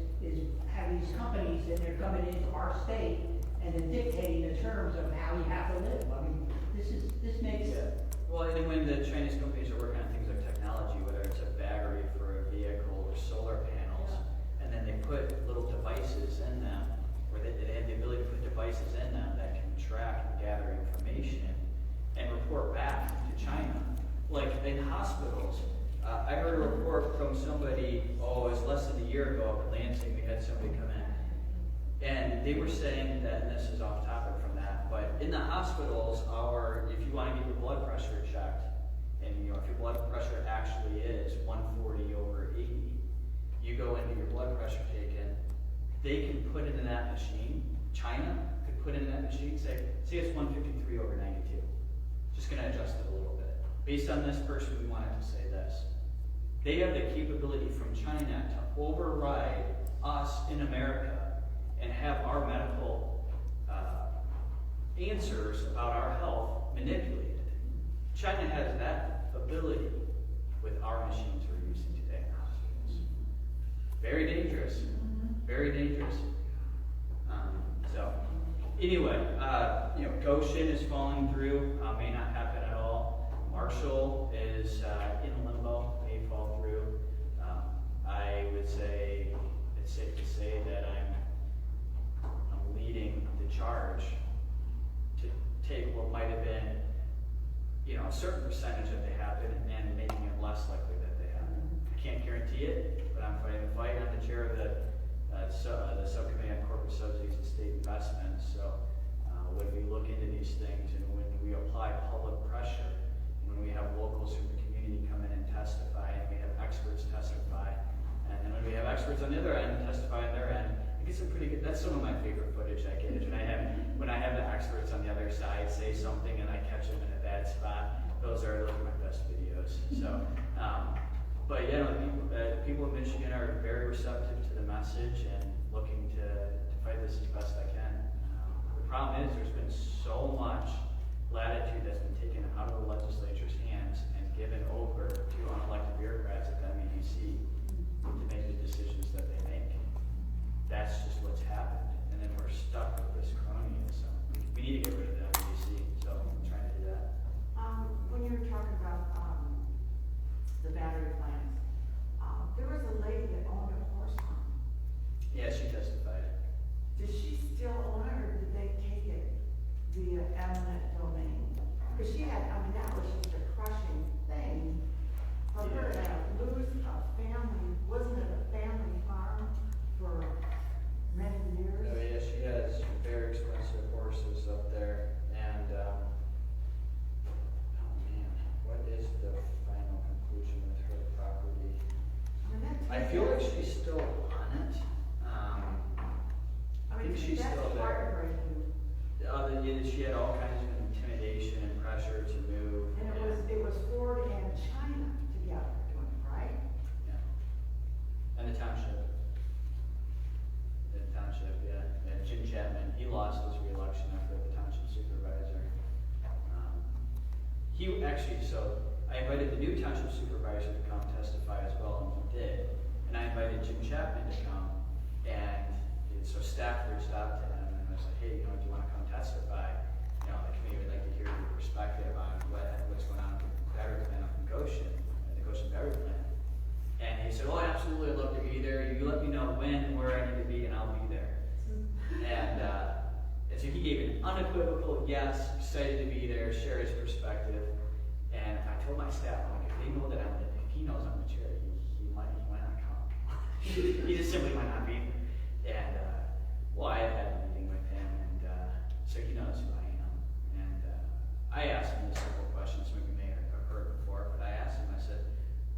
have these companies that they're coming into our state and then dictating the terms of how you have to live. I mean, this makes it. Well, and when the Chinese companies are working on things like technology, whether it's a battery for a vehicle or solar panels, and then they put little devices in them, or they have the ability to put devices in them that can track and gather information and report back to China. Like in hospitals, I heard a report from somebody, it was less than a year ago up in Lansing, we had somebody come in, and they were saying that, and this is off topic from that, but in the hospitals, if you want to get your blood pressure checked, and if your blood pressure actually is 140/80, you go into your blood pressure taken, they can put it in that machine, China could put it in that machine, say it's 153/92. Just going to adjust it a little bit. Based on this person, we wanted to say this. They have the capability from China to override us in America and have our medical answers about our health manipulated. China has that ability with our machines we're using today in hospitals. Very dangerous. Very dangerous. So, anyway, Goshen is falling through. May not happen at all. Marshall is in limbo. May fall through. I would say it's safe to say that I'm leading the charge to take what might have been, a certain percentage of the guarantee it, but I'm fighting the fight. I'm the chair of the subcommittee on corporate subsidies and state investments. So when we look into these things and when we apply public pressure, when we have locals from the community come in and testify, and we have experts testify, and then when we have experts on the other end testify on their end, I get some pretty good. That's some of my favorite footage I get is when I have the experts on the other side say something and I catch them in a bad spot. Those are like my best videos. So, but yeah, people in Michigan are very receptive to the message and looking to fight this as best I can. The problem is there's been so much latitude that's been taken out of the legislature's hands and given over to unelected bureaucrats at the MEDC to make the decisions that they make. That's just what's happened, and then we're stuck with this cronyism. We need to get rid of the MEDC, so I'm trying to do that. When you were talking about, the battery plants, there was a lady that owned a horse farm. Yeah, she testified. Does she still own it, or did they take it via eminent domain? Because she had, that was just a crushing thing for her to lose a family. Wasn't it a family farm for many years? Oh yeah, she has very expensive horses up there, and oh man, what is the final conclusion with her property? I feel like she's still on it. I think she's still there. Heartbreaking. She had all kinds of intimidation and pressure to move. And it was Ford and China together doing it, right? Yeah. And the township. Yeah. And Jim Chapman, he lost his re-election after the township supervisor. He actually, so I invited the new township supervisor to come testify as well, and he did. And I invited Jim Chapman to come, and so staff reached out to him, and I was like, hey, do you want to come testify? The committee would like to hear your perspective on what's going on with the battery plant up in Goshen, the Goshen battery plant. And he said, oh, absolutely, I'd love to be there. You let me know when and where I need to be, and I'll be there. And so he gave an unequivocal yes, excited to be there, share his perspective. And I told my staff, like, if he knows I'm the chair, he might not come. He just simply might not be there. And I had a meeting with him, and so he knows who I am. And I asked him a simple question, some of you may have heard before, but I asked him, I said,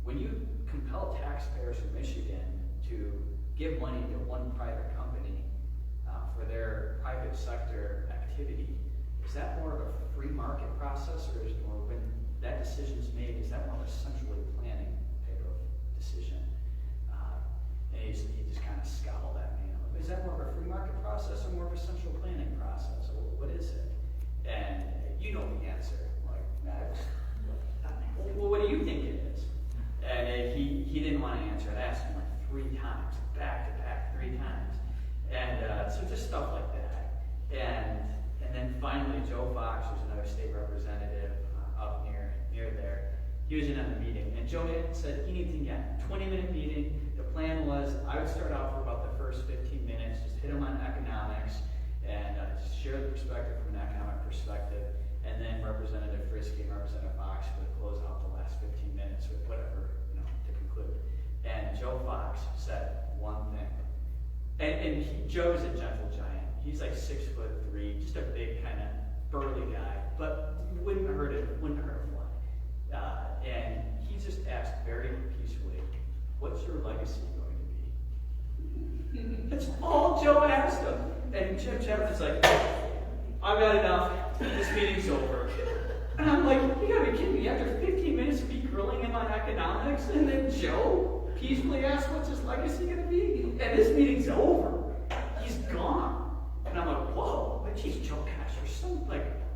when you compel taxpayers in Michigan to give money to one private company for their private sector activity, is that more of a free market process, or when that decision is made, is that more of a centrally planning type of decision? And he just kind of scowled at me. Is that more of a free market process or more of a central planning process? Or what is it? And you know the answer. Well, what do you think it is? And he didn't want to answer it. I asked him like 3 times, back to back, 3 times. And so just stuff like that. And then finally, Joe Fox, who's another state representative up near there, he was in on the meeting. And Joe said he needs to get a 20-minute meeting. The plan was I would start out for about the first 15 minutes, just hit him on economics, and just share the perspective from an economic perspective. And then Representative Frisky and Representative Fox would close out the last 15 minutes with whatever, to conclude. And Joe Fox said one thing. And Joe's a gentle giant. He's like 6'3", just a big kind of burly guy, but wouldn't hurt a fly. And he just asked very peacefully, "What's your legacy going to be?" That's all Joe asked him. And Jim Chapman's like, "I've had enough. This meeting's over." And I'm like, "You gotta be kidding me! After 15 minutes of me grilling him on economics, and then Joe peacefully asked, what's his legacy going to be? And this meeting's over. He's gone." And I'm like, whoa, but geez, Joe, gosh, you're so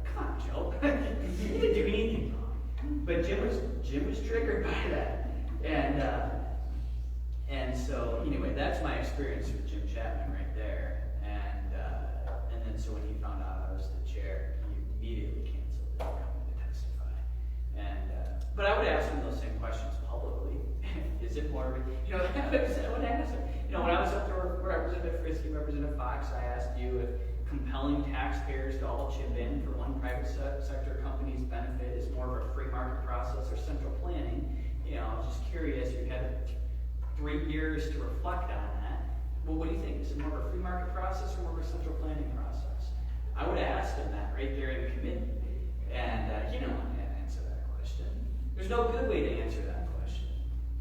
come on, Joe. You didn't do anything wrong. But Jim was triggered by that. And so anyway, that's my experience with Jim Chapman right there. And then so when he found out I was the chair, he immediately canceled it, coming to testify. But I would ask him those same questions publicly. Is it more, I would ask him. When I was up there with Representative Frisky, Representative Fox, I asked you if compelling taxpayers to all chip in for one private sector company's benefit is more of a free market process or central planning. I was just curious. We had 3 years to reflect on that. Well, what do you think? Is it more of a free market process or more of a central planning process? I would have asked them that right there in committee, and he didn't want to answer that question. There's no good way to answer that question,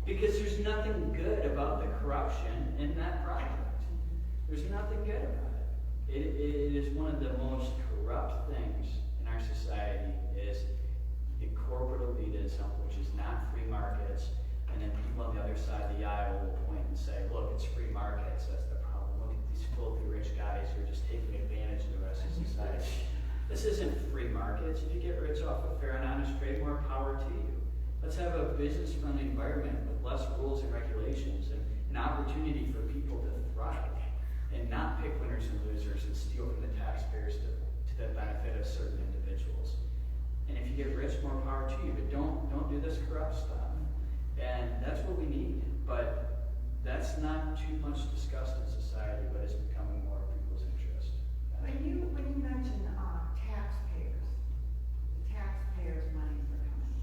because there's nothing good about the corruption in that project. There's nothing good about it. It is one of the most corrupt things in our society is the corporate elitism, which is not free markets, and then people on the other side of the aisle will point and say, look, it's free markets, that's the problem. Look at these filthy rich guys who are just taking advantage of the rest of society. This isn't free markets. If you get rich off of fair and honest trade, more power to you. Let's have a business-friendly environment with less rules and regulations and an opportunity for people to thrive and not pick winners and losers and steal from the taxpayers to the benefit of certain individuals. And if you get rich, more power to you, but don't do this corrupt stuff. And that's what we need. But that's not too much discussed in society, but it's becoming more of people's interest. When you mention taxpayers, the taxpayers' monies are coming,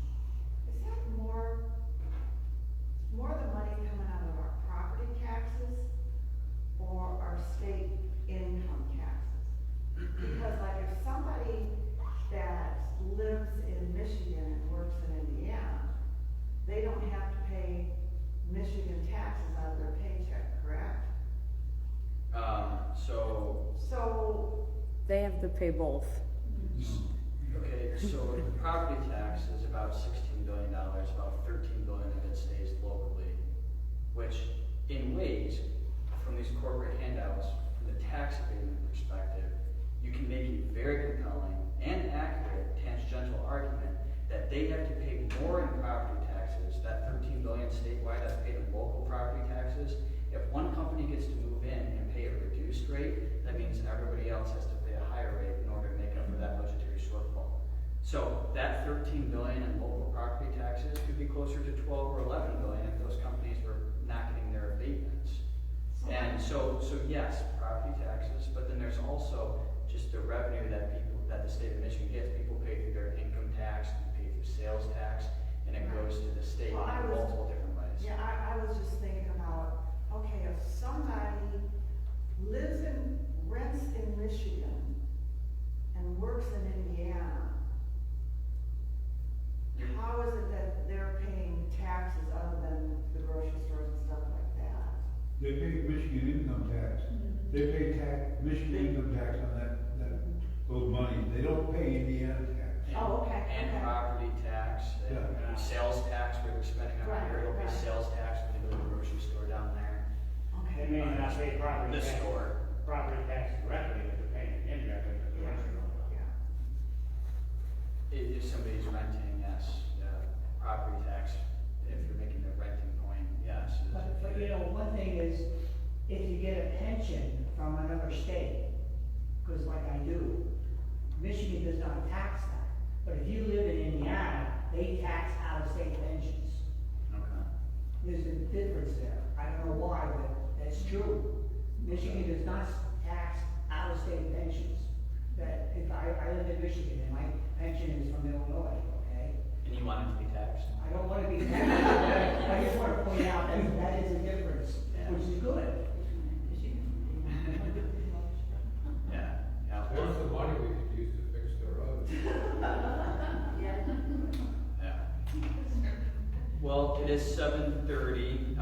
is that more the money coming out of our property taxes or our state income taxes? Because like if somebody that lives in Michigan and works in Indiana, they don't have to pay Michigan taxes out of their paycheck, correct? So They have to pay both. Okay, so the property tax is about $16 billion, about $13 billion of it stays locally, which in ways, from these corporate handouts, from the tax abatement perspective, you can make a very compelling and accurate tangential argument that they have to pay more in property taxes, that $13 billion statewide that's paid in local property taxes. If one company gets to move in and pay a reduced rate, that means everybody else has to pay a higher rate in order to make up for that budgetary shortfall. So that $13 billion in local property taxes could be closer to 12 or 11 billion if those companies were not getting their abatements. And so yes, property taxes, but then there's also just the revenue that the state of Michigan gets. People pay through their income tax, pay through sales tax, and it goes to the state in multiple different ways. yeah, I was just thinking about, okay, if somebody rents in Michigan and works in Indiana, how is it that they're paying taxes other than the grocery stores and stuff like that? They pay Michigan income tax. They pay Michigan income tax on those monies. They don't pay Indiana tax. Oh, okay, And okay. property tax, and Yeah. sales tax where they're spending on Right, here, they'll pay right. sales tax when they go to the grocery store down there. They may not pay property The tax. store. Property tax directly, but they're paying indirectly to the restaurant. Yeah. If somebody's renting, yes, property tax, if you're making the renting point, yes. But you know, one thing is, if you get a pension from another state, because like I do, Michigan does not tax that. But if you live in Indiana, they tax out-of-state pensions. Okay. There's a difference there. I don't know why, but that's true. Michigan does not tax out-of-state pensions. That if I live in Michigan and my pension is from Illinois, okay? And you want it to be taxed? I don't want to be taxed. I just want to point out that that is a difference, Yeah. which is good. Yeah. There's the money we could use to fix the roads. Yeah. Well, it is 7:30.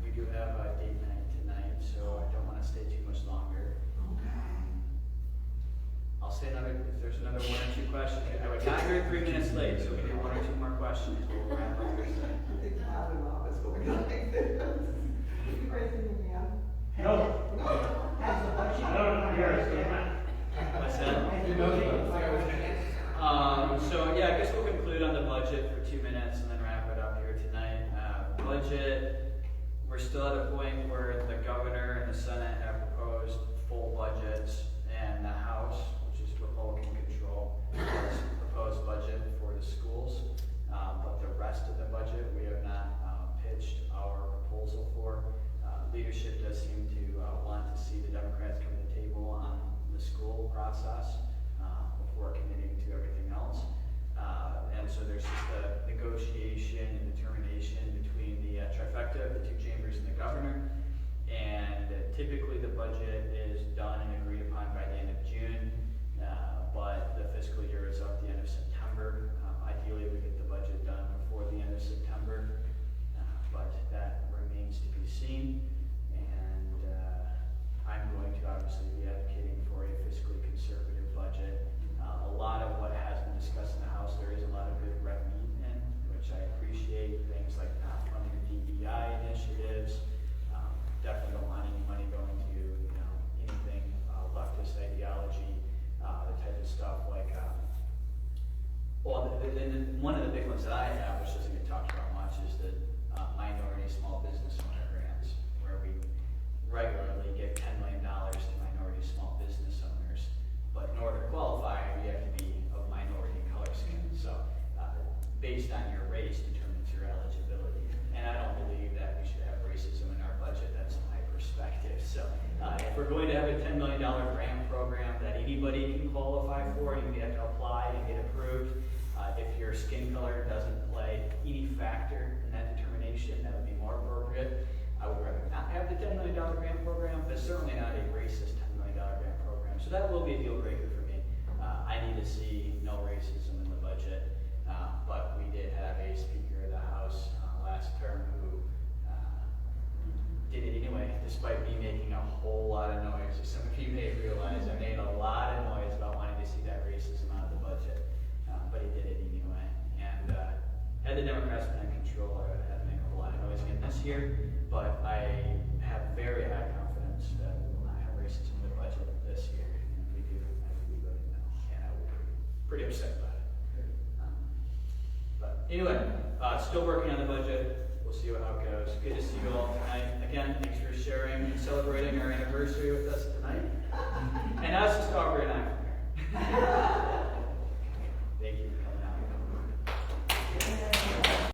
We do have a date night tonight, so I don't want to stay too much longer. I'll say if there's another one or two questions. I got here 3 minutes late, so we do one or two more questions. We'll wrap up here. I think the other law is going on like this. You raising me up? No. Has the budget? What's that? He knows about it. So yeah, I guess we'll conclude on the budget for 2 minutes and then wrap it up here tonight. Budget, we're still at a point where the governor and the Senate have proposed full budgets, and the House, which is Republican control, has proposed budget for the schools. But the rest of the budget, we have not pitched our proposal for. Leadership does seem to want to see the Democrats come to the table on the school process before committing to everything else. And so there's just a negotiation and determination between the trifecta, the two chambers and the governor. And typically the budget is done and agreed upon by the end of June, but the fiscal year is up at the end of September. Ideally, we get the budget done before the end of September, but that remains to be seen. And I'm going to obviously be advocating for a fiscally conservative budget. A lot of what has been discussed in the House, there is a lot of good red meat in, which I appreciate. Things like not funding DEI initiatives. Definitely don't want any money going to, anything leftist ideology, the type of stuff like, one of the big ones that I have, which doesn't get talked about much, is the minority small business owner grants, where we regularly give $10 million to minority small business owners, but in order to qualify, you have to be of minority color skin. So, based on your race determines your eligibility. And I don't believe that we should have racism in our budget. That's my perspective. So, if we're going to have a $10 million grant program that anybody can qualify for, and you have to apply and get approved, if your skin color doesn't play any factor in that determination, that would be more appropriate. I would rather not have the $10 million grant program, but certainly not a racist $10 million grant program. So that will be a deal breaker for me. I need to see no racism in the budget, but we did have a Speaker of the House last term who did it anyway, despite me making a whole lot of noise. As some of you may realize, I made a lot of noise about wanting to see that racism out of the budget, but he did it anyway. And had the Democrats been in control, I would have had to make a whole lot of noise again this year, but I have very high confidence that we will not have racism in the budget this year. And if we do, I think we voted no, and I will be pretty upset about it. But anyway, still working on the budget. We'll see how it goes. Good to see you all tonight. Again, thanks for sharing and celebrating our anniversary with us tonight. And us to Strawberry and I from here. Thank you.